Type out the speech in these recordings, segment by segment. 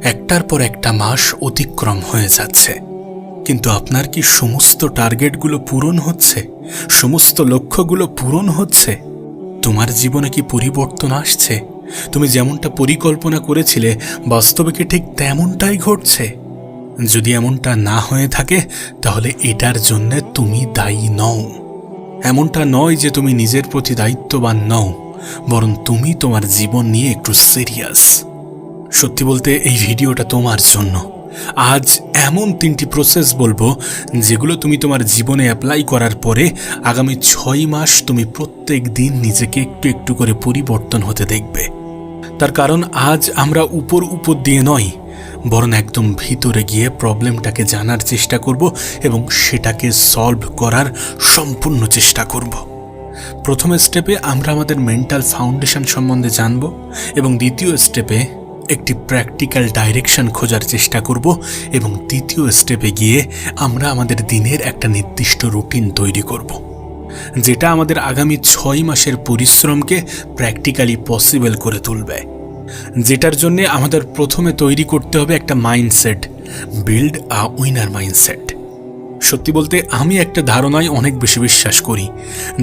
একটার পর একটা মাস অতিক্রম হয়ে যাচ্ছে, কিন্তু আপনার কি সমস্ত টার্গেটগুলো পূরণ হচ্ছে? সমস্ত লক্ষ্যগুলো পূরণ হচ্ছে? তোমার জীবনে কি পরিবর্তন আসছে? তুমি যেমনটা পরিকল্পনা করেছিলে বাস্তবে কি ঠিক তেমনটাই ঘটছে? যদি এমনটা না হয়ে থাকে তাহলে এটার জন্য তুমি দায়ী নও। এমনটা নয় যে তুমি নিজের প্রতি দায়িত্ববান নও, বরং তুমি তোমার জীবন নিয়ে একটু সিরিয়াস। সত্যি বলতে এই ভিডিওটা তোমার জন্য। আজ এমন 3টি প্রসেস বলবো যেগুলো তুমি তোমার জীবনে অ্যাপ্লাই করার পরে আগামী 6 মাস তুমি প্রত্যেক দিন নিজেকে একটু একটু করে পরিবর্তন হতে দেখবে। তার কারণ আজ আমরা উপর দিয়ে নয়, বরং একদম ভিতরে গিয়ে প্রবলেমটাকে জানার চেষ্টা করব এবং সেটাকে সলভ করার সম্পূর্ণ চেষ্টা করব। প্রথম স্টেপে আমরা আমাদের মেন্টাল ফাউন্ডেশন সম্বন্ধে জানব এবং দ্বিতীয় স্টেপে একটি প্র্যাকটিক্যাল ডাইরেকশন খোঁজার চেষ্টা করব এবং তৃতীয় স্টেপে গিয়ে আমরা আমাদের দিনের একটা নির্দিষ্ট রুটিন তৈরি করব, যেটা আমাদের আগামী 6 মাসের পরিশ্রমকে প্র্যাকটিক্যালি পসিবল করে তুলবে। যেটার জন্য আমাদের প্রথমে তৈরি করতে হবে একটা mindset, build a winner mindset. সত্যি বলতে আমি একটা ধারণায় অনেক বেশি বিশ্বাস করি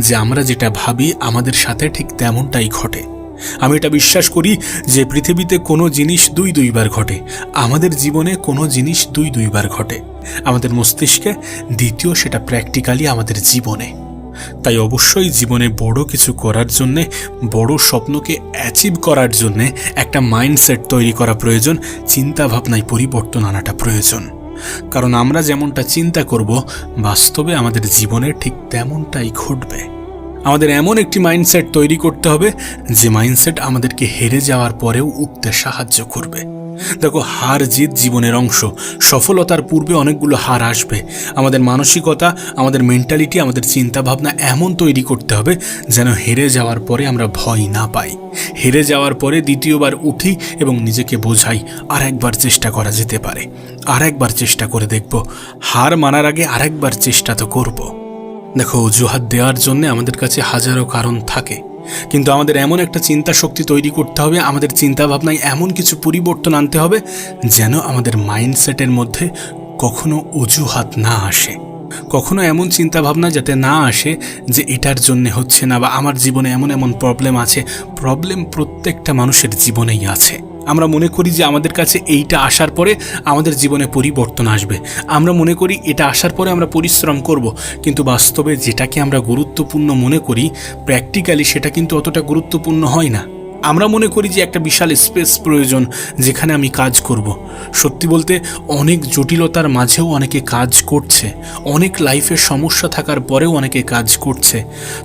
যে আমরা যেটা ভাবি আমাদের সাথে ঠিক তেমনটাই ঘটে। আমি এটা বিশ্বাস করি যে পৃথিবীতে কোনো জিনিস 2 বার ঘটে, আমাদের জীবনে কোনো জিনিস 2 বার ঘটে, আমাদের মস্তিষ্কে, দ্বিতীয় সেটা প্র্যাকটিক্যালি আমাদের জীবনে। তাই অবশ্যই জীবনে বড় কিছু করার জন্যে, বড় স্বপ্নকে অ্যাচিভ করার জন্যে একটা মাইন্ডসেট তৈরি করা প্রয়োজন, চিন্তাভাবনায় পরিবর্তন আনাটা প্রয়োজন। কারণ আমরা যেমনটা চিন্তা করব বাস্তবে আমাদের জীবনে ঠিক তেমনটাই ঘটবে। আমাদের এমন একটি মাইন্ডসেট তৈরি করতে হবে যে মাইন্ডসেট আমাদেরকে হেরে যাওয়ার পরেও উঠতে সাহায্য করবে। দেখো, হার জিত জীবনের অংশ। সফলতার পূর্বে অনেকগুলো হার আসবে। আমাদের মানসিকতা, আমাদের মেন্টালিটি, আমাদের চিন্তাভাবনা এমন তৈরি করতে হবে যেন হেরে যাওয়ার পরে আমরা ভয় না পাই। হেরে যাওয়ার পরে দ্বিতীয়বার উঠি এবং নিজেকে বোঝাই আর একবার চেষ্টা করা যেতে পারে, আর একবার চেষ্টা করে দেখব, হার মানার আগে আরেকবার চেষ্টা তো করব। দেখো, অজুহাত দেওয়ার জন্য আমাদের কাছে হাজারো কারণ থাকে, কিন্তু আমাদের এমন একটা চিন্তা শক্তি তৈরি করতে হবে, আমাদের চিন্তাভাবনায় এমন কিছু পরিবর্তন আনতে হবে যেন আমাদের মাইন্ডসেটের মধ্যে কখনো অজুহাত না আসে, কখনো এমন চিন্তাভাবনা যাতে না আসে যে এটার জন্যে হচ্ছে না বা আমার জীবনে এমন এমন প্রবলেম আছে। প্রবলেম প্রত্যেকটা মানুষের জীবনেই আছে। আমরা মনে করি যে আমাদের কাছে এইটা আসার পরে আমাদের জীবনে পরিবর্তন আসবে, আমরা মনে করি এটা আসার পরে আমরা পরিশ্রম করব, কিন্তু বাস্তবে যেটাকে আমরা গুরুত্বপূর্ণ মনে করি প্র্যাকটিক্যালি সেটা কিন্তু অতটা গুরুত্বপূর্ণ হয় না। আমরা মনে করি যে একটা বিশাল স্পেস প্রয়োজন যেখানে আমি কাজ করব। সত্যি বলতে অনেক জটিলতার মাঝেও অনেকে কাজ করছে, অনেক লাইফের সমস্যা থাকার পরেও অনেকে কাজ করছে।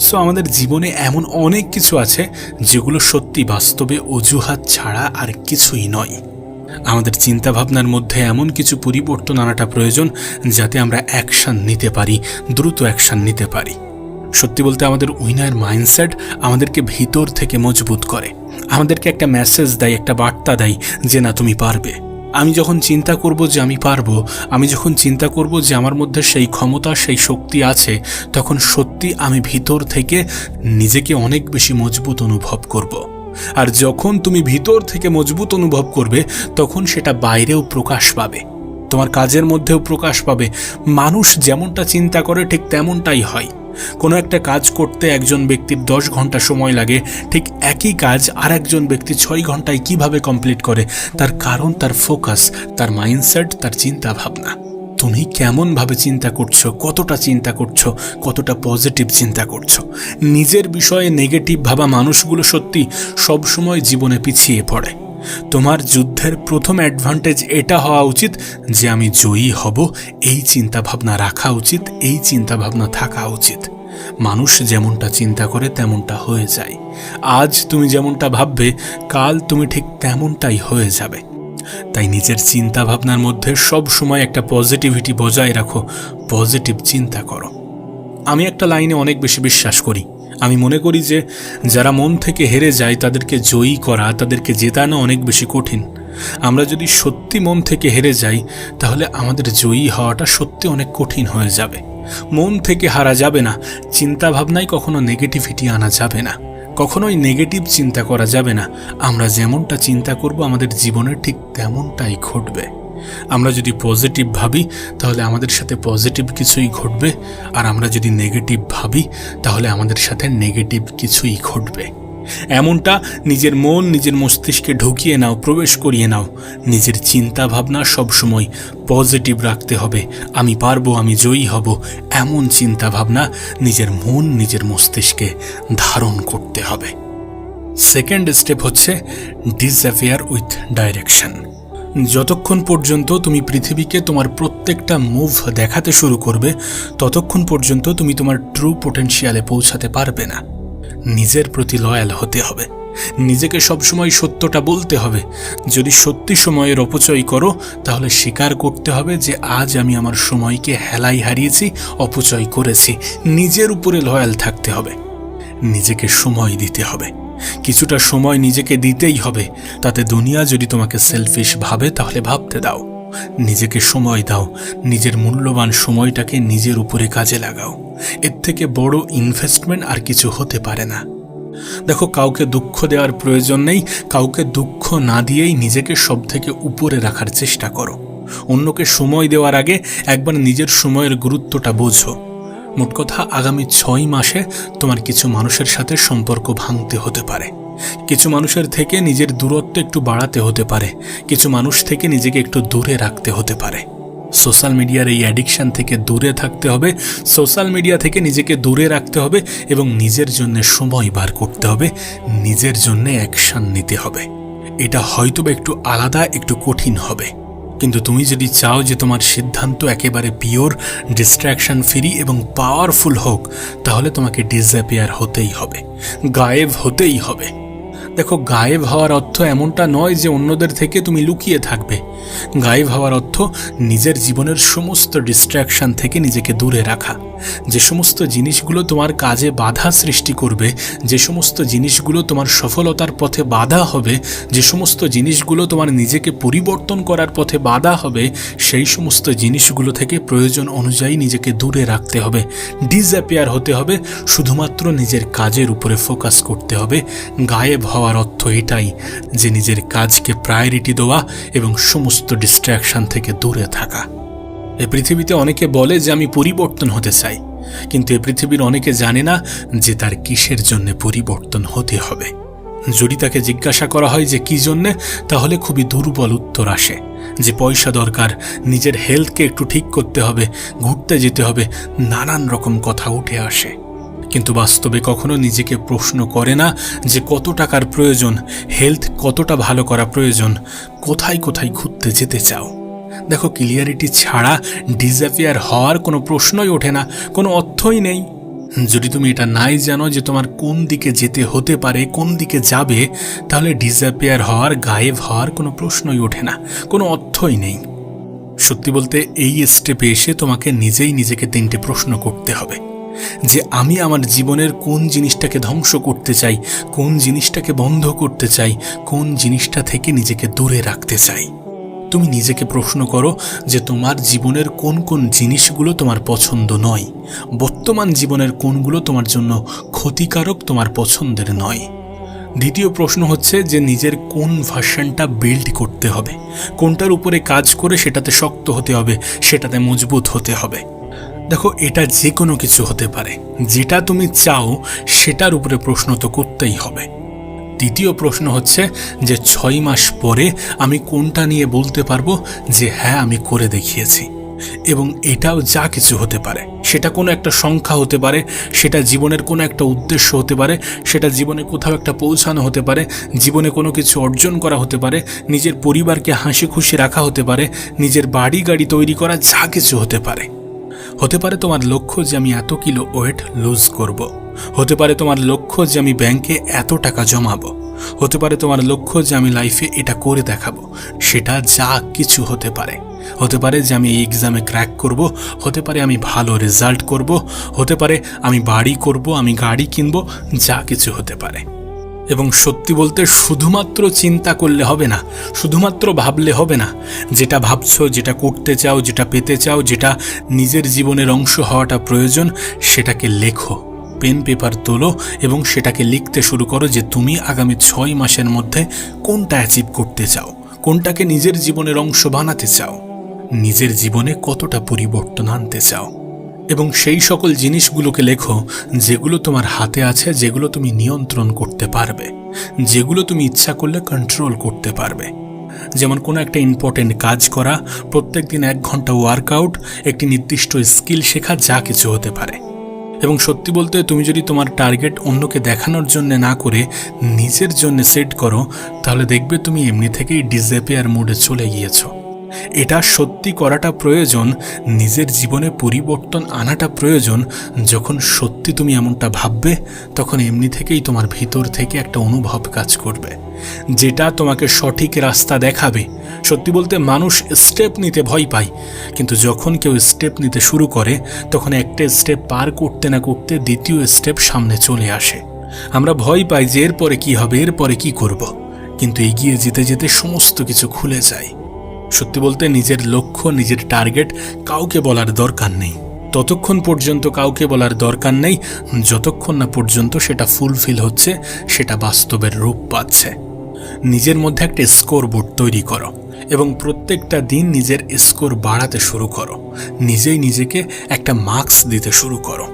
সো আমাদের জীবনে এমন অনেক কিছু আছে যেগুলো সত্যি বাস্তবে অজুহাত ছাড়া আর কিছুই নয়। আমাদের চিন্তাভাবনার মধ্যে এমন কিছু পরিবর্তন আনাটা প্রয়োজন যাতে আমরা অ্যাকশন নিতে পারি, দ্রুত অ্যাকশন নিতে পারি। সত্যি বলতে আমাদের উইনার মাইন্ডসেট আমাদেরকে ভিতর থেকে মজবুত করে, আমাদেরকে একটা মেসেজ দেয়, একটা বার্তা দেয় যে না, তুমি পারবে। আমি যখন চিন্তা করব যে আমি পারবো, আমি যখন চিন্তা করব যে আমার মধ্যে সেই ক্ষমতা, সেই শক্তি আছে, তখন সত্যি আমি ভিতর থেকে নিজেকে অনেক বেশি মজবুত অনুভব করব। আর যখন তুমি ভিতর থেকে মজবুত অনুভব করবে তখন সেটা বাইরেও প্রকাশ পাবে, তোমার কাজের মধ্যেও প্রকাশ পাবে। মানুষ যেমনটা চিন্তা করে ঠিক তেমনটাই হয়। কোনো একটা কাজ করতে একজন ব্যক্তির 10 ঘন্টা সময় লাগে, ঠিক একই কাজ আর একজন ব্যক্তি 6 ঘন্টায় কিভাবে কমপ্লিট করে? তার কারণ তার ফোকাস, তার মাইন্ডসেট, তার চিন্তা ভাবনা। তুমি কেমনভাবে চিন্তা করছো, কতটা চিন্তা করছো, কতটা পজিটিভ চিন্তা করছো। নিজের বিষয়ে নেগেটিভ ভাবা মানুষগুলো সত্যি সবসময় জীবনে পিছিয়ে পড়ে। তোমার যুদ্ধের প্রথম অ্যাডভান্টেজ এটা হওয়া উচিত যে আমি জয়ী হব, এই চিন্তাভাবনা রাখা উচিত, এই চিন্তাভাবনা থাকা উচিত। মানুষ যেমনটা চিন্তা করে তেমনটা হয়ে যায়। আজ তুমি যেমনটা ভাববে কাল তুমি ঠিক তেমনটাই হয়ে যাবে। তাই নিজের চিন্তাভাবনার মধ্যে সব সময় একটা পজিটিভিটি বজায় রাখো, পজিটিভ চিন্তা করো। আমি একটা লাইনে অনেক বেশি বিশ্বাস করি। আমি মনে করি যে যারা মন থেকে হেরে যায় তাদেরকে জয়ী করা, তাদেরকে জেতানো অনেক বেশি কঠিন। আমরা যদি সত্যি মন থেকে হেরে যাই তাহলে আমাদের জয়ী হওয়াটা সত্যি অনেক কঠিন হয়ে যাবে। মন থেকে হারা যাবে না, চিন্তাভাবনায় কখনো নেগেটিভিটি আনা যাবে না। কখনোই নেগেটিভ চিন্তা করা যাবে না। আমরা যেমনটা চিন্তা করব আমাদের জীবনে ঠিক তেমনটাই ঘটবে। আমরা যদি পজিটিভ ভাবি তাহলে আমাদের সাথে পজিটিভ কিছুই ঘটবে, আর আমরা যদি নেগেটিভ ভাবি তাহলে আমাদের সাথে নেগেটিভ কিছুই ঘটবে। এমনটা নিজের মন, নিজের মস্তিষ্কে ঢুকিয়ে নাও, প্রবেশ করিয়ে নাও। নিজের চিন্তা ভাবনা সবসময় পজিটিভ রাখতে হবে। আমি পারবো, আমি জয়ী হব, এমন চিন্তা ভাবনা নিজের মন, নিজের মস্তিষ্কে ধারণ করতে হবে। সেকেন্ড স্টেপ হচ্ছে ডিসঅ্যাপিয়ার উইথ ডাইরেকশন। যতক্ষণ পর্যন্ত তুমি পৃথিবীকে তোমার প্রত্যেকটা মুভ দেখাতে শুরু করবে, ততক্ষণ পর্যন্ত তুমি তোমার ট্রু পোটেনশিয়ালে পৌঁছাতে পারবে না। নিজের প্রতি লয়াল হতে হবে, নিজেকে সবসময় সত্যটা বলতে হবে। যদি সত্যি সময়ের অপচয় করো তাহলে স্বীকার করতে হবে যে আজ আমি আমার সময়কে হেলাই হারিয়েছি, অপচয় করেছি। নিজের উপরে লয়াল থাকতে হবে, নিজেকে সময় দিতে হবে। কিছুটা সময় নিজেকে দিতেই হবে। তাতে দুনিয়া যদি তোমাকে সেলফিশ ভাবে তাহলে ভাবতে দাও। নিজেকে সময় দাও, নিজের মূল্যবান সময়টাকে নিজের উপরে কাজে লাগাও। এর থেকে বড় ইনভেস্টমেন্ট আর কিছু হতে পারে না। দেখো, কাউকে দুঃখ দেওয়ার প্রয়োজন নেই। কাউকে দুঃখ না দিয়েই নিজেকে সব থেকে উপরে রাখার চেষ্টা করো। অন্যকে সময় দেওয়ার আগে একবার নিজের সময়ের গুরুত্বটা বোঝো। মোট কথা, আগামী 6 মাসে তোমার কিছু মানুষের সাথে সম্পর্ক ভাঙতে হতে পারে। কিছু মানুষের থেকে নিজের দূরত্ব একটু বাড়াতে হতে পারে। কিছু মানুষ থেকে নিজেকে একটু দূরে রাখতে হতে পারে। সোশ্যাল মিডিয়ার এই অ্যাডিকশান থেকে দূরে থাকতে হবে। সোশ্যাল মিডিয়া থেকে নিজেকে দূরে রাখতে হবে এবং নিজের জন্য সময় বার করতে হবে। নিজের জন্য অ্যাকশন নিতে হবে। এটা হয়তো একটু আলাদা, একটু কঠিন হবে, কিন্তু তুমি যদি চাও যে তোমার সিদ্ধান্ত একেবারে পিওর, ডিস্ট্র্যাকশন ফ্রি এবং পাওয়ারফুল হোক, তাহলে তোমাকে ডিসঅ্যাপিয়ার হতেই হবে, গায়েব হতেই হবে। দেখো, গায়েব হওয়ার অর্থ এমনটা নয় যে অন্যদের থেকে তুমি লুকিয়ে থাকবে। গায়েব হওয়ার অর্থ নিজের জীবনের সমস্ত ডিস্ট্র্যাকশন থেকে নিজেকে দূরে রাখা। যে সমস্ত জিনিসগুলো তোমার কাজে বাধা সৃষ্টি করবে, যে সমস্ত জিনিসগুলো তোমার সফলতার পথে বাধা হবে, যে সমস্ত জিনিসগুলো তোমার নিজেকে পরিবর্তন করার পথে বাধা হবে, সেই সমস্ত জিনিসগুলো থেকে প্রয়োজন অনুযায়ী নিজেকে দূরে রাখতে হবে। ডিসঅ্যাপিয়ার হতে হবে। শুধুমাত্র নিজের কাজের উপরে ফোকাস করতে হবে। গায়েব হওয়ার অর্থ এটাই যে নিজের কাজকে প্রায়োরিটি দেওয়া এবং সমস্ত ডিস্ট্র্যাকশন থেকে দূরে থাকা। এই পৃথিবীতে অনেকে বলে যে আমি পরিবর্তন হতে চাই, কিন্তু এই পৃথিবীর অনেকে জানে না যে তার কিসের জন্য পরিবর্তন হতে হবে। যদি তাকে জিজ্ঞাসা করা হয় যে কি জন্যে, তাহলে খুবই দুর্বল উত্তর আসে যে পয়সা দরকার, নিজের হেলথকে একটু ঠিক করতে হবে, ঘুরতে যেতে হবে, নানান রকম কথা উঠে আসে। কিন্তু বাস্তবে কখনো নিজেকে প্রশ্ন করে না যে কত টাকার প্রয়োজন, হেলথ কতটা ভালো করা প্রয়োজন, কোথায় কোথায় ঘুরতে যেতে চাও। দেখো, ক্লিয়ারিটি ছাড়া ডিসঅ্যাপিয়ার হওয়ার কোনো প্রশ্নই ওঠে না, কোনো অর্থই নেই। যদি তুমি এটা নাই জানো যে তোমার কোন দিকে যেতে হতে পারে, কোন দিকে যাবে, তাহলে ডিসঅ্যাপিয়ার হওয়ার, গায়েব হওয়ার কোনো প্রশ্নই ওঠে না, কোনো অর্থই নেই। সত্যি বলতে এই স্টেপে এসে তোমাকে নিজেই নিজেকে 3টে প্রশ্ন করতে হবে যে আমি আমার জীবনের কোন জিনিসটাকে ধ্বংস করতে চাই, কোন জিনিসটাকে বন্ধ করতে চাই, কোন জিনিসটা থেকে নিজেকে দূরে রাখতে চাই। তুমি নিজেকে প্রশ্ন করো যে তোমার জীবনের কোন কোন জিনিসগুলো তোমার পছন্দ নয়, বর্তমান জীবনের কোনগুলো তোমার জন্য ক্ষতিকারক, তোমার পছন্দের নয়। দ্বিতীয় প্রশ্ন হচ্ছে যে নিজের কোন ভার্সনটা বিল্ড করতে হবে, কোনটার উপরে কাজ করে সেটাতে শক্ত হতে হবে, সেটাতে মজবুত হতে হবে। দেখো, এটা যে কোনো কিছু হতে পারে। যেটা তুমি চাও সেটার উপরে প্রশ্ন তো করতেই হবে। তৃতীয় প্রশ্ন হচ্ছে যে 6 মাস পরে আমি কোনটা নিয়ে বলতে পারবো যে হ্যাঁ আমি করে দেখিয়েছি। এবং এটাও যা কিছু হতে পারে, সেটা কোনো একটা সংখ্যা হতে পারে, সেটা জীবনের কোনো একটা উদ্দেশ্য হতে পারে, সেটা জীবনে কোথাও একটা পৌঁছানো হতে পারে, জীবনে কোনো কিছু অর্জন করা হতে পারে, নিজের পরিবারকে হাসি খুশি রাখা হতে পারে, নিজের বাড়ি গাড়ি তৈরি করা, যা কিছু হতে পারে। হতে পারে তোমার লক্ষ্য যে আমি এত কিলো ওয়েট লুজ করব। হতে পারে তোমার লক্ষ্য যে আমি ব্যাংকে এত টাকা জমাবো। হতে পারে তোমার লক্ষ্য যে আমি লাইফে এটা করে দেখাবো। সেটা যা কিছু হতে পারে। হতে পারে যে আমি এই এক্সামে ক্র্যাক করব, হতে পারে আমি ভালো রেজাল্ট করব, হতে পারে আমি বাড়ি করব, আমি গাড়ি কিনব, যা কিছু হতে পারে। এবং সত্যি বলতে শুধুমাত্র চিন্তা করলে হবে না, শুধুমাত্র ভাবলে হবে না। যেটা ভাবছো, যেটা করতে চাও, যেটা পেতে চাও, যেটা নিজের জীবনের অংশ হওয়াটা প্রয়োজন, সেটাকে লেখো, পেন পেপার তোলো এবং সেটাকে লিখতে শুরু করো যে তুমি আগামী 6 মাসের মধ্যে কোনটা অ্যাচিভ করতে চাও, কোনটাকে নিজের জীবনের অংশ বানাতে চাও, নিজের জীবনে কতটা পরিবর্তন আনতে চাও। এবং সেই সকল জিনিসগুলোকে লেখো যেগুলো তোমার হাতে আছে, যেগুলো তুমি নিয়ন্ত্রণ করতে পারবে, যেগুলো তুমি ইচ্ছা করলে কন্ট্রোল করতে পারবে। যেমন কোনো একটা ইম্পর্টেন্ট কাজ করা, প্রত্যেকদিন 1 ঘন্টা ওয়ার্কআউট, একটি নির্দিষ্ট স্কিল শেখা, যা কিছু হতে পারে। এবং সত্যি বলতে তুমি যদি তোমার টার্গেট অন্যকে দেখানোর জন্য না করে নিজের জন্য সেট করো, তাহলে দেখবে তুমি এমনি থেকেই ডিসঅ্যাপিয়ার মোডে চলে গিয়েছো। এটা সত্যি করাটা প্রয়োজন, নিজের জীবনে পরিবর্তন আনাটা প্রয়োজন। যখন সত্যি তুমি এমনটা ভাববে, তখন এমনি থেকেই তোমার ভিতর থেকে একটা অনুভব কাজ করবে, যেটা তোমাকে সঠিক রাস্তা দেখাবে। সত্যি বলতে মানুষ স্টেপ নিতে ভয় পায়, কিন্তু যখন কেউ স্টেপ নিতে শুরু করে, তখন একটা স্টেপ পার করতে না করতে দ্বিতীয় স্টেপ সামনে চলে আসে। আমরা ভয় পাই যে এরপরে কি হবে, এরপরে কি করব, কিন্তু এগিয়ে যেতে যেতে সমস্ত কিছু খুলে যায়। সত্যি বলতে নিজের লক্ষ্য, নিজের টার্গেট কাউকে বলার দরকার নেই। ততক্ষণ পর্যন্ত কাউকে বলার দরকার নেই যতক্ষণ না পর্যন্ত সেটা ফুলফিল হচ্ছে, সেটা বাস্তবের রূপ পাচ্ছে। নিজের মধ্যে একটা স্কোর বোর্ড তৈরি করো এবং প্রত্যেকটা দিন নিজের স্কোর বাড়াতে শুরু করো। নিজেই নিজেকে একটা মার্কস দিতে শুরু করো।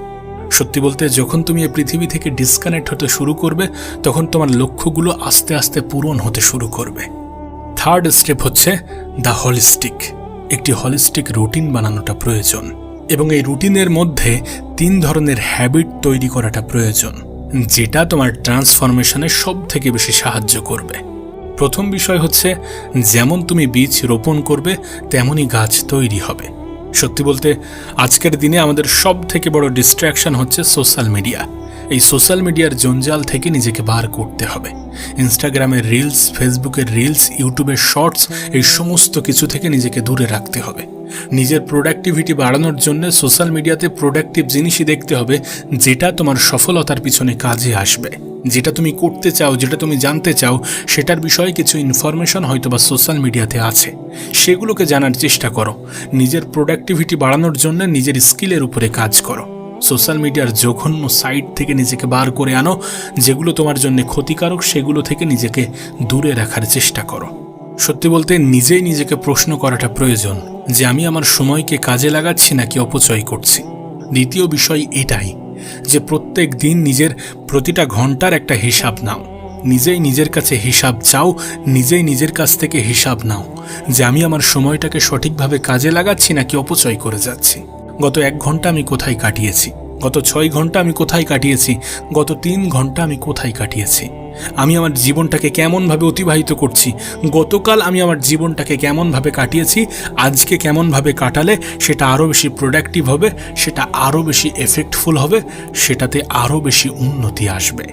সত্যি বলতে যখন তুমি এই পৃথিবী থেকে ডিসকানেক্ট হতে শুরু করবে, তখন তোমার লক্ষ্যগুলো আস্তে আস্তে পূরণ হতে শুরু করবে। থার্ড স্টেপ হচ্ছে দ্য হলিস্টিক। একটি হলিস্টিক রুটিন বানানোটা প্রয়োজন এবং এই রুটিনের মধ্যে 3 ধরনের হ্যাবিট তৈরি করাটা প্রয়োজন, যেটা তোমার ট্রান্সফরমেশনে সব থেকে বেশি সাহায্য করবে। প্রথম বিষয় হচ্ছে, যেমন তুমি বীজ রোপণ করবে তেমনই গাছ তৈরি হবে। সত্যি বলতে আজকের দিনে আমাদের সব থেকে বড় ডিস্ট্র্যাকশন হচ্ছে সোশ্যাল মিডিয়া। এই সোশ্যাল মিডিয়ার জঞ্জাল থেকে নিজেকে বার করতে হবে। ইনস্টাগ্রামের রিলস, ফেসবুকের রিলস, ইউটিউবের শর্টস, এই সমস্ত কিছু থেকে নিজেকে দূরে রাখতে হবে। নিজের প্রোডাক্টিভিটি বাড়ানোর জন্য সোশ্যাল মিডিয়াতে প্রোডাক্টিভ জিনিসই দেখতে হবে, যেটা তোমার সফলতার পিছনে কাজে আসবে। যেটা তুমি করতে চাও, যেটা তুমি জানতে চাও, সেটার বিষয়ে কিছু ইনফরমেশন হয়তো বা সোশ্যাল মিডিয়াতে আছে, সেগুলোকে জানার চেষ্টা করো। নিজের প্রোডাক্টিভিটি বাড়ানোর জন্য নিজের স্কিলের উপরে কাজ করো। সোশ্যাল মিডিয়ার জঘন্য সাইট থেকে নিজেকে বার করে আনো, যেগুলো তোমার জন্য ক্ষতিকারক, সেগুলো থেকে নিজেকে দূরে রাখার চেষ্টা করো। সত্যি বলতে নিজেই নিজেকে প্রশ্ন করাটা প্রয়োজন যে আমি আমার সময়কে কাজে লাগাচ্ছি নাকি অপচয় করছি। দ্বিতীয় বিষয় এটাই যে প্রত্যেক দিন নিজের প্রতিটা ঘন্টার একটা হিসাব নাও। নিজেই নিজের কাছে হিসাব চাও, নিজেই নিজের কাছ থেকে হিসাব নাও যে আমি আমার সময়টাকে সঠিকভাবে কাজে লাগাচ্ছি নাকি অপচয় করে যাচ্ছি। গত 1 ঘন্টা আমি কোথায় কাটিয়েছি, গত 6 ঘন্টা আমি কোথায় কাটিয়েছি, গত 3 ঘন্টা আমি কোথায় কাটিয়েছি, আমি আমার জীবনটাকে কেমনভাবে অতিবাহিত করছি, গতকাল আমি আমার জীবনটাকে কেমনভাবে কাটিয়েছি, আজকে কেমনভাবে কাটালে সেটা আরও বেশি প্রোডাক্টিভ হবে, সেটা আরও বেশি এফেক্টফুল হবে, সেটাতে আরও বেশি উন্নতি আসবে।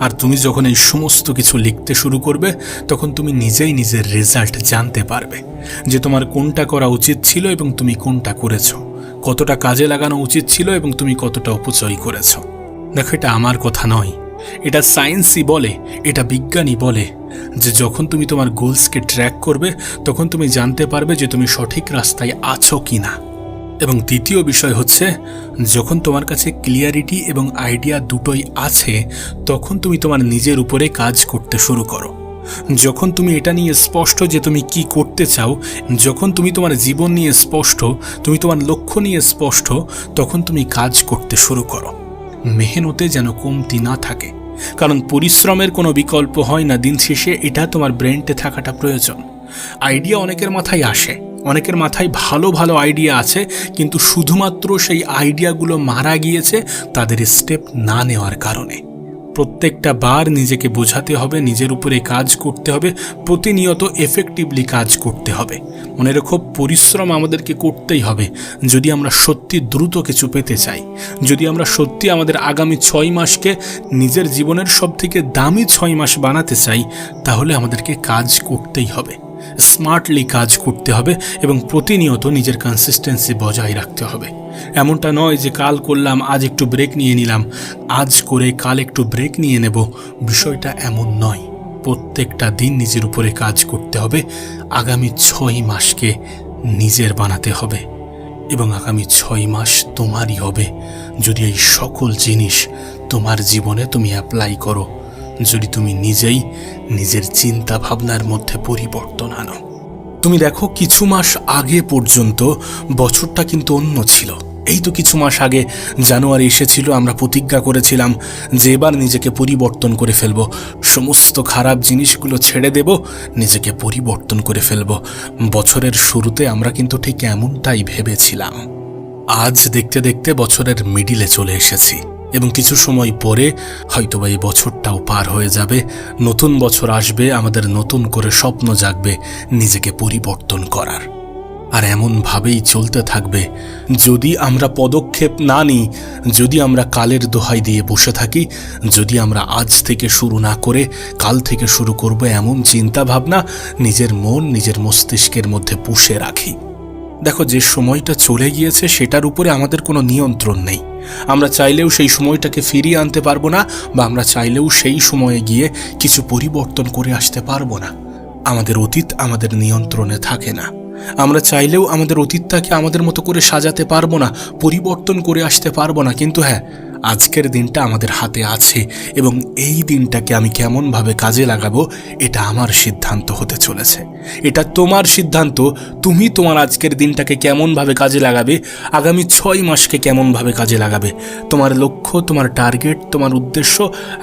আর তুমি যখন এই সমস্ত কিছু লিখতে শুরু করবে, তখন তুমি নিজেই নিজের রেজাল্ট জানতে পারবে যে তোমার কোনটা করা উচিত ছিল এবং তুমি কোনটা করেছো, কতটা কাজে লাগানো উচিত ছিল এবং তুমি কতটা অপচয় করেছো। দেখো, এটা আমার কথা নয়, এটা সায়েন্সই বলে, এটা বিজ্ঞানই বলে যে যখন তুমি তোমার গোলসকে ট্র্যাক করবে, তখন তুমি জানতে পারবে যে তুমি সঠিক রাস্তায় আছো কি না। এবং তৃতীয় বিষয় হচ্ছে, যখন তোমার কাছে ক্লিয়ারিটি এবং আইডিয়া দুটোই আছে, তখন তুমি তোমার নিজের উপরে কাজ করতে শুরু করো। যখন তুমি এটা নিয়ে স্পষ্ট যে তুমি কি করতে চাও, যখন তুমি তোমার জীবন নিয়ে স্পষ্ট, তুমি তোমার লক্ষ্য নিয়ে স্পষ্ট, তখন তুমি কাজ করতে শুরু করো। মেহনতে যেন কমতি না থাকে, কারণ পরিশ্রমের কোনো বিকল্প হয় না। দিন শেষে এটা তোমার ব্রেনটে থাকাটা প্রয়োজন। আইডিয়া অনেকের মাথায় আসে, অনেকের মাথায় ভালো ভালো আইডিয়া আছে, কিন্তু শুধুমাত্র সেই আইডিয়াগুলো মারা গিয়েছে তাদের স্টেপ না নেওয়ার কারণে। প্রত্যেকটা বার নিজেকে বোঝাতে হবে, নিজের উপরে কাজ করতে হবে, প্রতিনিয়ত এফেক্টিভলি কাজ করতে হবে। মনে রেখো, পরিশ্রম আমাদেরকে করতেই হবে যদি আমরা সত্যি দ্রুত কিছু পেতে চাই, যদি আমরা সত্যি আমাদের আগামী 6 মাসকে নিজের জীবনের সবথেকে দামি 6 মাস বানাতে চাই, তাহলে আমাদেরকে কাজ করতেই হবে, স্মার্টলি কাজ করতে হবে এবং প্রতিনিয়ত নিজের কনসিস্টেন্সি বজায় রাখতে হবে। এমনটা নয় যে কাল করলাম, আজ একটু ব্রেক নিয়ে নিলাম, আজ করে কাল একটু ব্রেক নিয়ে নেব। বিষয়টা এমন নয়। প্রত্যেকটা দিন নিজের উপরে কাজ করতে হবে। আগামী 6 মাসকে নিজের বানাতে হবে এবং আগামী 6 মাস তোমারই হবে যদি এই সকল জিনিস তোমার জীবনে তুমি অ্যাপ্লাই করো, যদি তুমি নিজেই নিজের চিন্তা ভাবনার মধ্যে পরিবর্তন আনো। তুমি দেখো, কিছু মাস আগে পর্যন্ত বছরটা কিন্তু অন্য ছিল। এই তো কিছু মাস আগে জানুয়ারি এসেছিল, আমরা প্রতিজ্ঞা করেছিলাম যে এবার নিজেকে পরিবর্তন করে ফেলব, সমস্ত খারাপ জিনিসগুলো ছেড়ে দেব, নিজেকে পরিবর্তন করে ফেলব। বছরের শুরুতে আমরা কিন্তু ঠিক এমনটাই ভেবেছিলাম। আজ দেখতে দেখতে বছরের মিডিলে চলে এসেছি এবং কিছু সময় পরে হয়তোবা এই বছরটাও পার হয়ে যাবে, নতুন বছর আসবে, আমাদের নতুন করে স্বপ্ন জাগবে নিজেকে পরিবর্তন করার। আর এমনভাবেই চলতে থাকবে যদি আমরা পদক্ষেপ না নিই, যদি আমরা কালের দোহাই দিয়ে বসে থাকি, যদি আমরা আজ থেকে শুরু না করে কাল থেকে শুরু করব এমন চিন্তা ভাবনা নিজের মন, নিজের মস্তিষ্কের মধ্যে পুষে রাখি। দেখো, যে সময়টা চলে গিয়েছে সেটার উপরে আমাদের কোনো নিয়ন্ত্রণ নেই। আমরা চাইলেও সেই সময়টাকে ফিরিয়ে আনতে পারবো না, বা আমরা চাইলেও সেই সময়ে গিয়ে কিছু পরিবর্তন করে আসতে পারবো না। আমাদের অতীত আমাদের নিয়ন্ত্রণে থাকে না। আমরা চাইলেও আমাদের অতীতটাকে আমাদের মতো করে সাজাতে পারবো না, পরিবর্তন করে আসতে পারবো না। কিন্তু হ্যাঁ, আজকের দিনটা আমাদের হাতে আছে এবং এই দিনটাকে আমি কেমনভাবে কাজে লাগাবো এটা আমার সিদ্ধান্ত হতে চলেছে। এটা তোমার সিদ্ধান্ত, তুমি তোমার আজকের দিনটাকে কেমনভাবে কাজে লাগাবে, আগামী 6 মাসকে কেমনভাবে কাজে লাগাবে। তোমার লক্ষ্য, তোমার টার্গেট, তোমার উদ্দেশ্য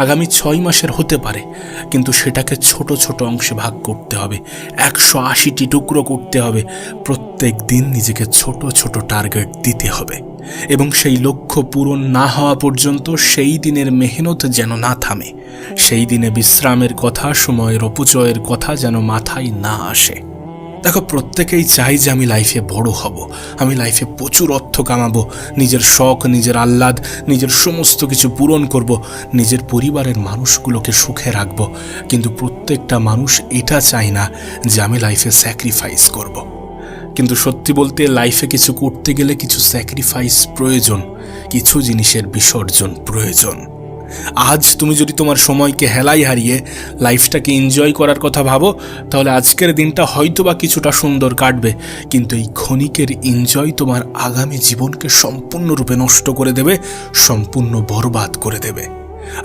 আগামী 6 মাসের হতে পারে, কিন্তু সেটাকে ছোট ছোট অংশে ভাগ করতে হবে, 180টি টুকরো করতে হবে। প্রত্যেক দিন নিজেকে ছোট ছোট টার্গেট দিতে হবে এবং সেই লক্ষ্য পূরণ না হওয়া পর্যন্ত সেই দিনের মেহনত যেন না থামে, সেই দিনে বিশ্রামের কথা, সময়ের অপচয়ের কথা যেন মাথায় না আসে। দেখো, প্রত্যেকেই চাই যে আমি লাইফে বড় হব, আমি লাইফে প্রচুর অর্থ কামাবো, নিজের শখ, নিজের আহ্লাদ, নিজের সমস্ত কিছু পূরণ করব, নিজের পরিবারের মানুষগুলোকে সুখে রাখব। কিন্তু প্রত্যেকটা মানুষ এটা চায় না যে আমি লাইফে স্যাক্রিফাইস করব। কিন্তু সত্যি বলতে লাইফে কিছু করতে গেলে কিছু স্যাক্রিফাইস প্রয়োজন, কিছু জিনিসের বিসর্জন প্রয়োজন। আজ তুমি যদি তোমার সময়কে হেলায় হারিয়ে লাইফটাকে এনজয় করার কথা ভাবো, তাহলে আজকের দিনটা হয়তোবা কিছুটা সুন্দর কাটবে, কিন্তু এই ক্ষণিকের এনজয় তোমার আগামী জীবনকে সম্পূর্ণরূপে নষ্ট করে দেবে, সম্পূর্ণ বরবাদ করে দেবে।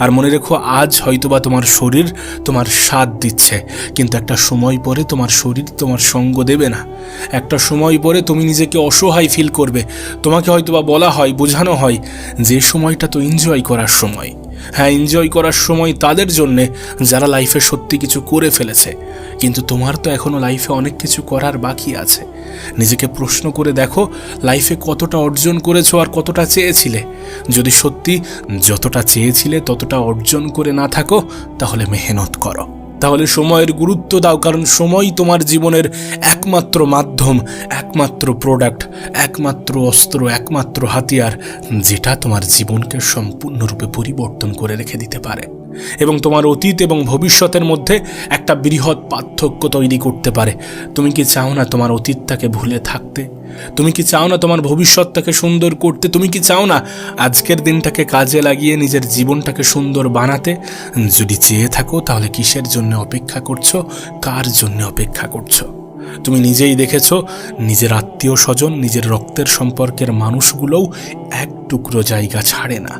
আর মনে রেখো, আজ হয়তোবা তোমার শরীর তোমার সাথ দিচ্ছে, কিন্তু একটা সময় পরে তোমার শরীর তোমার সঙ্গ দেবে না। একটা সময় পরে তুমি নিজেকে অসহায় ফিল করবে। তোমাকে হয়তোবা বলা হয়, বোঝানো হয় যে সময়টা তো এনজয় করার সময়। হ্যাঁ, এনজয় করার সময় তাদের জন্যে যারা লাইফে সত্যি কিছু করে ফেলেছে, কিন্তু তোমার তো এখনও লাইফে অনেক কিছু করার বাকি আছে। নিজেকে প্রশ্ন করে দেখো, লাইফে কতটা অর্জন করেছো আর কতটা চেয়েছিলে। যদি সত্যি যতটা চেয়েছিলে ততটা অর্জন করে না থাকো, তাহলে মেহনত করো, তাহলে সময়ের গুরুত্ব দাও, কারণ সময় তোমার জীবনের একমাত্র মাধ্যম, একমাত্র প্রোডাক্ট, একমাত্র অস্ত্র, একমাত্র হাতিয়ার, যেটা তোমার জীবনকে সম্পূর্ণরূপে পরিবর্তন করে রেখে দিতে পারে এবং তোমার অতীত এবং ভবিষ্যতের মধ্যে একটা বৃহৎ পার্থক্য তৈরি করতে পারে। তুমি কি চাও না তোমার অতীতটাকে ভুলে থাকতে? তুমি কি চাও না তোমার ভবিষ্যৎটাকে সুন্দর করতে? তুমি কি চাও না আজকের দিনটাকে কাজে লাগিয়ে নিজের জীবনটাকে সুন্দর বানাতে? যদি চেয়ে থাকো, তাহলে কিসের জন্য অপেক্ষা করছো? কার জন্য অপেক্ষা করছো? তুমি নিজেই দেখেছো, নিজের আত্মীয় স্বজন, নিজের রক্তের সম্পর্কের মানুষগুলোও এক টুকরো জায়গা ছাড়ে না।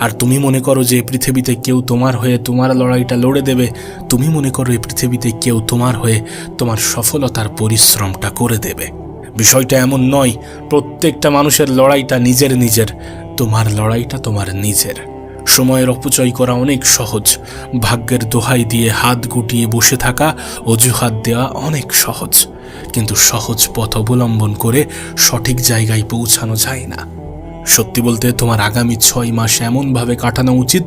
আর তুমি মনে করো যে পৃথিবীতে কেউ তোমার হয়ে তোমার লড়াইটা লড়ে দেবে। তুমি মনে করো এই পৃথিবীতে কেউ তোমার হয়ে তোমার সফলতার পরিশ্রমটা করে দেবে। বিষয়টা এমন নয়। প্রত্যেকটা মানুষের লড়াইটা নিজের নিজের, তোমার লড়াইটা তোমার নিজের। সময়ের অপচয় করা অনেক সহজ, ভাগ্যের দোহাই দিয়ে হাত গুটিয়ে বসে থাকা, অজুহাত দেওয়া অনেক সহজ, কিন্তু সহজ পথ অবলম্বন করে সঠিক জায়গায় পৌঁছানো যায় না। সত্যি বলতে তোমার আগামী 6 মাস এমনভাবে কাটানো উচিত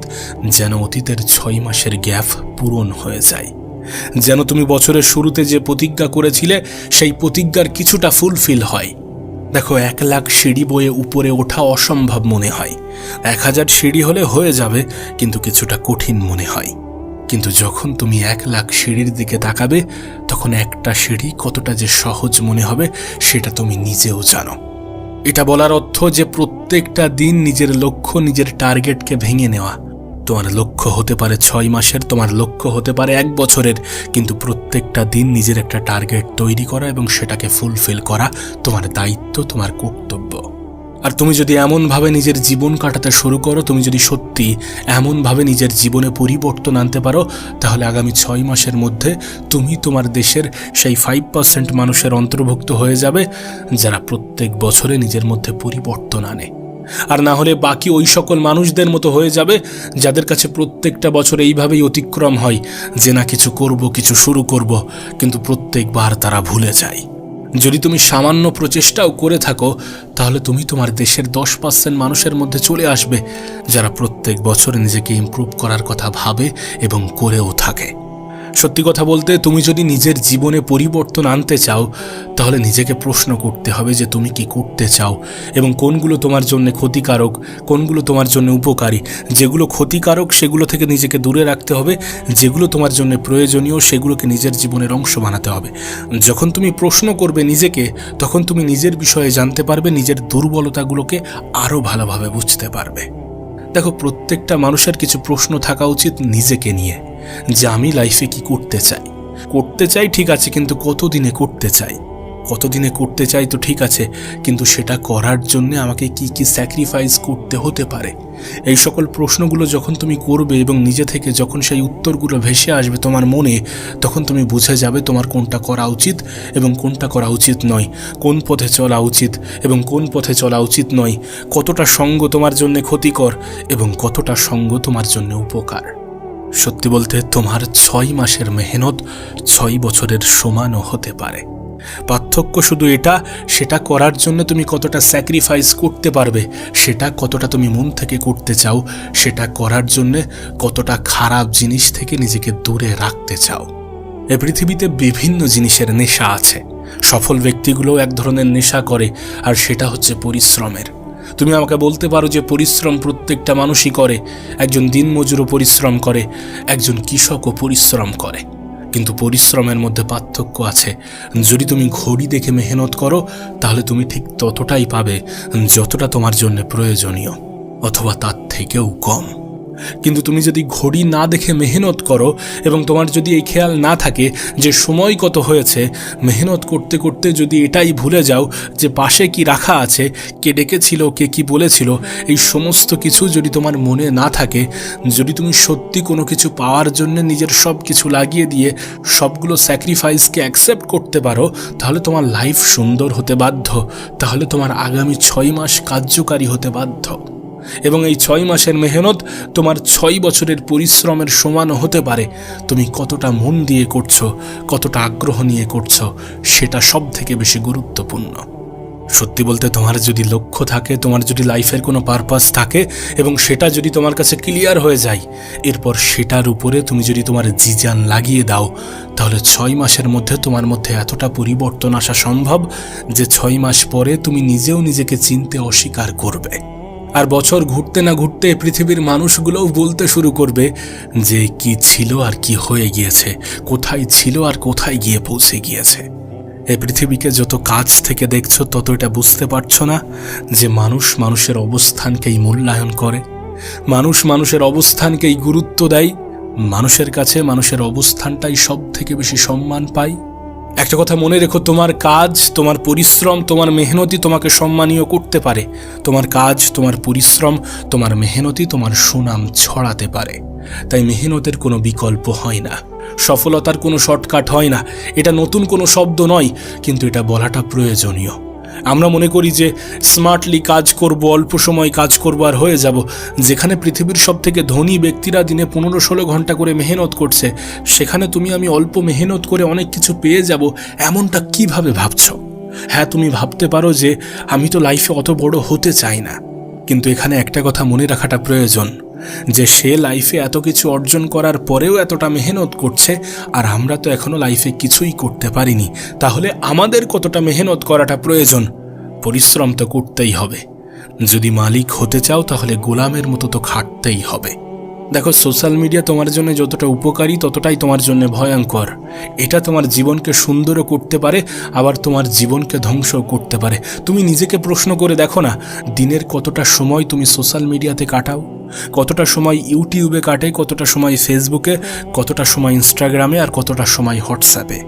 যেন অতীতের 6 মাসের গ্যাপ পূরণ হয়ে যায়, যেন তুমি বছরের শুরুতে যে প্রতিজ্ঞা করেছিলে সেই প্রতিজ্ঞার কিছুটা ফুলফিল হয়। দেখো, 1 লাখ সিঁড়ি বয়ে উপরে ওঠা অসম্ভব মনে হয়, 1000 সিঁড়ি হলে হয়ে যাবে, কিন্তু কিছুটা কঠিন মনে হয়। কিন্তু যখন তুমি 1 লাখ সিঁড়ির দিকে তাকাবে, তখন একটা সিঁড়ি কতটা যে সহজ মনে হবে সেটা তুমি নিজেও জানো। এটা বলার অর্থ যে প্রত্যেকটা দিন নিজের লক্ষ্য, নিজের টার্গেটকে ভেঙে নেওয়া। তোমার লক্ষ্য হতে পারে 6 মাসের, তোমার লক্ষ্য হতে পারে 1 বছরের, কিন্তু প্রত্যেকটা দিন নিজের একটা টার্গেট তৈরি করা এবং সেটাকে ফুলফিল করা তোমার দায়িত্ব, তোমার কর্তব্য। আর তুমি যদি এমনভাবে নিজের জীবন কাটাতে শুরু করো, তুমি যদি সত্যি এমনভাবে নিজের জীবনে পরিবর্তন আনতে পারো, তাহলে আগামী 6 মাসের মধ্যে তুমি তোমার দেশের সেই 5% মানুষের অন্তর্ভুক্ত হয়ে যাবে যারা প্রত্যেক বছরে নিজের মধ্যে পরিবর্তন আনে। আর না হলে বাকি ওই সকল মানুষদের মতো হয়ে যাবে যাদের কাছে প্রত্যেকটা বছর এইভাবেই অতিক্রম হয় যে না কিছু করব, কিছু শুরু করব, কিন্তু প্রত্যেকবার তারা ভুলে যায়। যদি তুমি সামান্য প্রচেষ্টাও করে থাকো, তাহলে তুমি তোমার দেশের 10% মানুষের মধ্যে চলে আসবে যারা প্রত্যেক বছর নিজেকে ইমপ্রুভ করার কথা ভাবে এবং করেও থাকে। সত্যি কথা বলতে, তুমি যদি নিজের জীবনে পরিবর্তন আনতে চাও, তাহলে নিজেকে প্রশ্ন করতে হবে যে তুমি কি করতে চাও এবং কোনগুলো তোমার জন্য ক্ষতিকারক, কোনগুলো তোমার জন্য উপকারী। যেগুলো ক্ষতিকারক সেগুলো থেকে নিজেকে দূরে রাখতে হবে, যেগুলো তোমার জন্য প্রয়োজনীয় সেগুলোকে নিজের জীবনের অংশ বানাতে হবে। যখন তুমি প্রশ্ন করবে নিজেকে, তখন তুমি নিজের বিষয়ে জানতে পারবে, নিজের দুর্বলতাগুলোকে আরও ভালোভাবে বুঝতে পারবে। দেখো, প্রত্যেকটা মানুষের কিছু প্রশ্ন থাকা উচিত নিজেকে নিয়ে, যে আমি লাইফে কি করতে চাই ঠিক আছে, কিন্তু কতদিনে করতে চাই তো ঠিক আছে, কিন্তু সেটা করার জন্য আমাকে কি কি স্যাক্রিফাইস করতে হতে পারে। এই সকল প্রশ্নগুলো যখন তুমি করবে এবং নিজে থেকে যখন সেই উত্তরগুলো ভেসে আসবে তোমার মনে, তখন তুমি বুঝে যাবে তোমার কোনটা করা উচিত এবং কোনটা করা উচিত নয়, কোন পথে চলা উচিত এবং কোন পথে চলা উচিত নয়, কতটা সঙ্গ তোমার জন্য ক্ষতিকর এবং কতটা সঙ্গ তোমার জন্য উপকার। সত্যি বলতে, তোমার 6 মাসের মেহনত 6 বছরের সমানও হতে পারে। পার্থক্য শুধু সেটা করার জন্য তুমি কতটা স্যাক্রিফাইস করতে পারবে, সেটা কতটা তুমি মন থেকে করতে চাও, সেটা করার জন্য কতটা খারাপ জিনিস থেকে নিজেকে দূরে রাখতে চাও। এ পৃথিবীতে বিভিন্ন জিনিসের নেশা আছে। সফল ব্যক্তিগুলোও এক ধরনের নেশা করে, আর সেটা হচ্ছে পরিশ্রমের। তুমি আমাকে বলতে পারো যে পরিশ্রম প্রত্যেকটা মানুষই করে, একজন দিনমজুরও পরিশ্রম করে, একজন কৃষকও পরিশ্রম করে, কিন্তু পরিশ্রমের মধ্যে পার্থক্য আছে। যদি তুমি ঘড়ি দেখে মেহনত করো, তাহলে তুমি ঠিক ততটাই পাবে যতটা তোমার জন্য প্রয়োজনীয়, অথবা তার থেকেও কম। কিন্তু তুমি যদি ঘড়ি না দেখে মেহনত করো এবং তোমার যদি এই খেয়াল না থাকে যে সময় কত হয়েছে, মেহনত করতে করতে যদি এটাই ভুলে যাও যে পাশে কি রাখা আছে, কে ডেকেছিল, কে কি বলেছিল, এই সমস্ত কিছু যদি তোমার মনে না থাকে, যদি তুমি সত্যি কোনো কিছু পাওয়ার জন্য নিজের সব কিছু লাগিয়ে দিয়ে সবগুলো স্যাক্রিফাইসকে অ্যাকসেপ্ট করতে পারো, তাহলে তোমার লাইফ সুন্দর হতে বাধ্য, তাহলে তোমার আগামী 6 মাস কার্যকারী হতে বাধ্য। এবং এই 6 মাসের মেহনত তোমার 6 বছরের পরিশ্রমের সমানও হতে পারে। তুমি কতটা মন দিয়ে করছো, কতটা আগ্রহ নিয়ে করছো, সেটা সব থেকে বেশি গুরুত্বপূর্ণ। সত্যি বলতে, তোমার যদি লক্ষ্য থাকে, তোমার যদি লাইফের কোনো পারপাস থাকে এবং সেটা যদি তোমার কাছে ক্লিয়ার হয়ে যায়, এরপর সেটার উপরে তুমি যদি তোমার জিজান লাগিয়ে দাও, তাহলে 6 মাসের মধ্যে তোমার মধ্যে এতটা পরিবর্তন আসা সম্ভব যে 6 মাস পরে তুমি নিজেও নিজেকে চিনতে অস্বীকার করবে। আর বছর ঘুরতে না ঘুরতে পৃথিবীর মানুষগুলোও বলতে শুরু করবে যে কি ছিল আর কি হয়ে গিয়েছে, কোথায় ছিল আর কোথায় গিয়ে পৌঁছে গিয়েছে। এই পৃথিবীকে যত কাছ থেকে দেখছো, তত এটা বুঝতে পারছো না যে মানুষ মানুষের অবস্থানকেই মূল্যায়ন করে, মানুষ মানুষের অবস্থানকেই গুরুত্ব দেয়, মানুষের কাছে মানুষের অবস্থানটাই সব থেকে বেশি সম্মান পায়। একটা কথা মনে রেখো, তোমার কাজ, তোমার পরিশ্রম, তোমার মেহনতি তোমাকে সম্মানীয় করতে পারে। তোমার কাজ, তোমার পরিশ্রম, তোমার মেহনতি তোমার সুনাম ছড়াতে পারে। তাই মেহনতের কোনো বিকল্প হয় না, সফলতার কোনো শর্টকাট হয় না। এটা নতুন কোনো শব্দ নয়, কিন্তু এটা বলাটা প্রয়োজনীয়। আমরা মনে করি যে স্মার্টলি কাজ করব, অল্প সময় কাজ করব আর হয়ে যাব। যেখানে পৃথিবীর সব থেকে ধনী ব্যক্তিরা দিনে 15-16 ঘন্টা করে মেহনত করছে, সেখানে তুমি আমি অল্প মেহনত করে অনেক কিছু পেয়ে যাব, এমনটা কিভাবে ভাবছো? হ্যাঁ, তুমি ভাবতে পারো যে আমি তো লাইফে অত বড় হতে চাই না, কিন্তু এখানে একটা কথা মনে রাখাটা প্রয়োজন যে সে লাইফে এত কিছু অর্জন করার পরেও এতটা মেহনত করছে, আর আমরা তো এখনো লাইফে কিছুই করতে পারিনি। তাহলে আমাদের কতটা মেহনত করাটা প্রয়োজন? পরিশ্রম তো করতেই হবে। যদি মালিক হতে চাও, তাহলে গোলামের মতো তো খাটতেই হবে। দেখো, সোশ্যাল মিডিয়া তোমার জন্য যতটা উপকারী, ততটাই তোমার জন্য ভয়ঙ্কর। এটা তোমার জীবনকে সুন্দরও করতে পারে, আবার তোমার জীবনকে ধ্বংসও করতে পারে। তুমি নিজেকে প্রশ্ন করে দেখো না, দিনের কতটা সময় তুমি সোশ্যাল মিডিয়াতে কাটাও, কতটা সময় ইউটিউবে কাটে, কতটা সময় ফেসবুকে, কতটা সময় ইনস্টাগ্রামে, আর কতটা সময় হোয়াটসঅ্যাপে।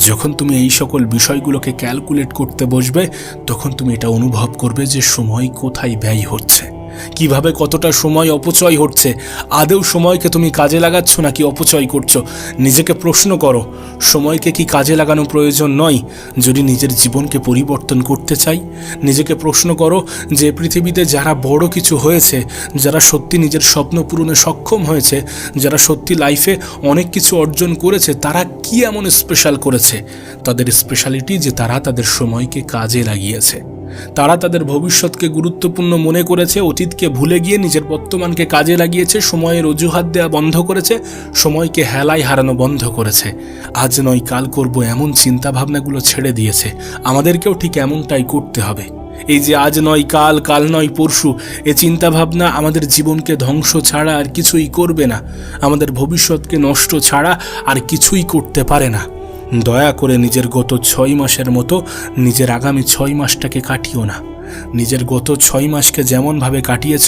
যখন তুমি এই সকল বিষয়গুলোকে ক্যালকুলেট করতে বসবে, তখন তুমি এটা অনুভব করবে যে সময় কোথায় ব্যয় হচ্ছে, কিভাবে কতটা সময় অপচয় হচ্ছে। আদৌ সময়কে তুমি কাজে লাগাচ্ছ নাকি অপচয় করছো? নিজেকে প্রশ্ন করো, সময়কে কি কাজে লাগানো প্রয়োজন নয় যদি নিজের জীবনকে পরিবর্তন করতে চাই? নিজেকে প্রশ্ন করো যে পৃথিবীতে যারা বড় কিছু হয়েছে, যারা সত্যি নিজের স্বপ্ন পূরণে সক্ষম হয়েছে, যারা সত্যি লাইফে অনেক কিছু অর্জন করেছে, তারা কি এমন স্পেশাল করেছে? তাদের স্পেশালিটি যে তারা তাদের সময়কে কাজে লাগিয়েছে। তারা তাদের ভবিষ্যৎকে গুরুত্বপূর্ণ মনে করেছে, অতীতকে ভুলে গিয়ে নিজের বর্তমানকে কাজে লাগিয়েছে, সময়ের অজুহাত দেওয়া বন্ধ করেছে, সময়কে হেলায় হারানো বন্ধ করেছে। আজ নয় কাল করব এমন চিন্তাভাবনাগুলো ছেড়ে দিয়েছে। আমাদেরকেও ঠিক এমনটাই করতে হবে। এই যে আজ নয় কাল, কাল নয় পরশু, এ চিন্তাভাবনা আমাদের জীবনকে ধ্বংস ছাড়া আর কিছুই করবে না, আমাদের ভবিষ্যৎকে নষ্ট ছাড়া আর কিছুই করতে পারে না। দয়া করে নিজের গত 6 মাসের মতো নিজের আগামী 6 মাসটাকে কাটিও না। নিজের গত 6 মাসকে যেমনভাবে কাটিয়েছ,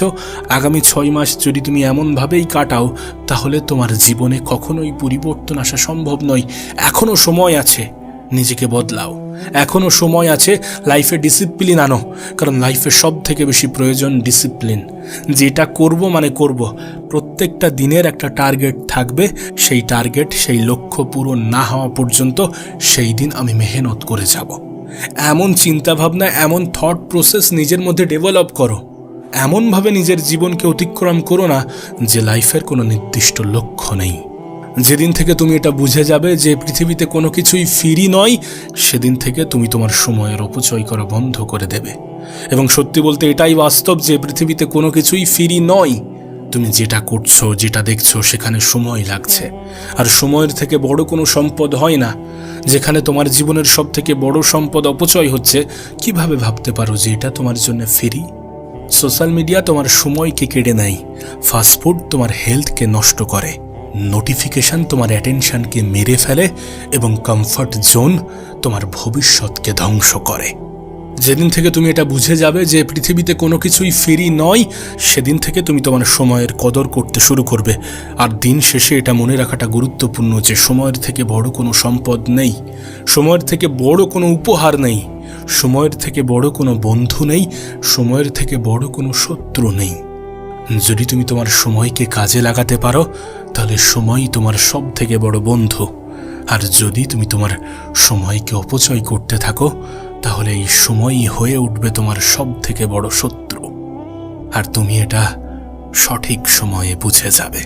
আগামী 6 মাস যদি তুমি এমনভাবেই কাটাও, তাহলে তোমার জীবনে কখনোই পরিবর্তন আসা সম্ভব নয়। এখনও সময় আছে, নিজেকে বদলাও। এখনও সময় আছে, লাইফে ডিসিপ্লিন আনো, কারণ লাইফে সব থেকে বেশি প্রয়োজন ডিসিপ্লিন। যেটা করব মানে করব। প্রত্যেকটা দিনের একটা টার্গেট থাকবে, সেই টার্গেট, সেই লক্ষ্য পূরণ না হওয়া পর্যন্ত সেই দিন আমি মেহনত করে যাব। এমন চিন্তাভাবনা, এমন থট প্রসেস নিজের মধ্যে ডেভেলপ করো। এমনভাবে নিজের জীবনকে অতিক্রম করো না যে লাইফের কোনো নির্দিষ্ট লক্ষ্য নেই। যেদিন থেকে তুমি এটা বুঝে যাবে যে পৃথিবীতে কোনো কিছুই ফ্রি নয়, সেদিন থেকে তুমি তোমার সময়ের অপচয় করা বন্ধ করে দেবে। এবং সত্যি বলতে এটাই বাস্তব যে পৃথিবীতে কোনো কিছুই ফ্রি নয়। তুমি যেটা করছো, যেটা দেখছো, সেখানে সময় লাগছে। আর সময়ের থেকে বড় কোনো সম্পদ হয় না। যেখানে তোমার জীবনের সব থেকে বড় সম্পদ অপচয় হচ্ছে, কিভাবে ভাবতে পারো যে এটা তোমার জন্য ফ্রি? সোশ্যাল মিডিয়া তোমার সময়কে কেড়ে নেয়, ফাস্টফুড তোমার হেলথকে নষ্ট করে, নোটিফিকেশন তোমার অ্যাটেনশনকে মেরে ফেলে, এবং কমফর্ট জোন তোমার ভবিষ্যৎকে ধ্বংস করে। যেদিন থেকে তুমি এটা বুঝে যাবে যে পৃথিবীতে কোনো কিছুই ফ্রি নয়, সেদিন থেকে তুমি তোমার সময়ের কদর করতে শুরু করবে। আর দিন শেষে এটা মনে রাখাটা গুরুত্বপূর্ণ যে সময়ের থেকে বড় কোনো সম্পদ নেই, সময়ের থেকে বড় কোনো উপহার নেই, সময়ের থেকে বড় কোনো বন্ধু নেই, সময়ের থেকে বড় কোনো শত্রু নেই। যদি তুমি তোমার সময়কে কাজে লাগাতে পারো, তাহলে সময়ই তোমার সব থেকে বড় বন্ধু। আর যদি তুমি তোমার সময়কে অপচয় করতে থাকো, তাহলে এই সময়ই হয়ে উঠবে তোমার সব থেকে বড় শত্রু। আর তুমি এটা সঠিক সময়ে বুঝে যাবে।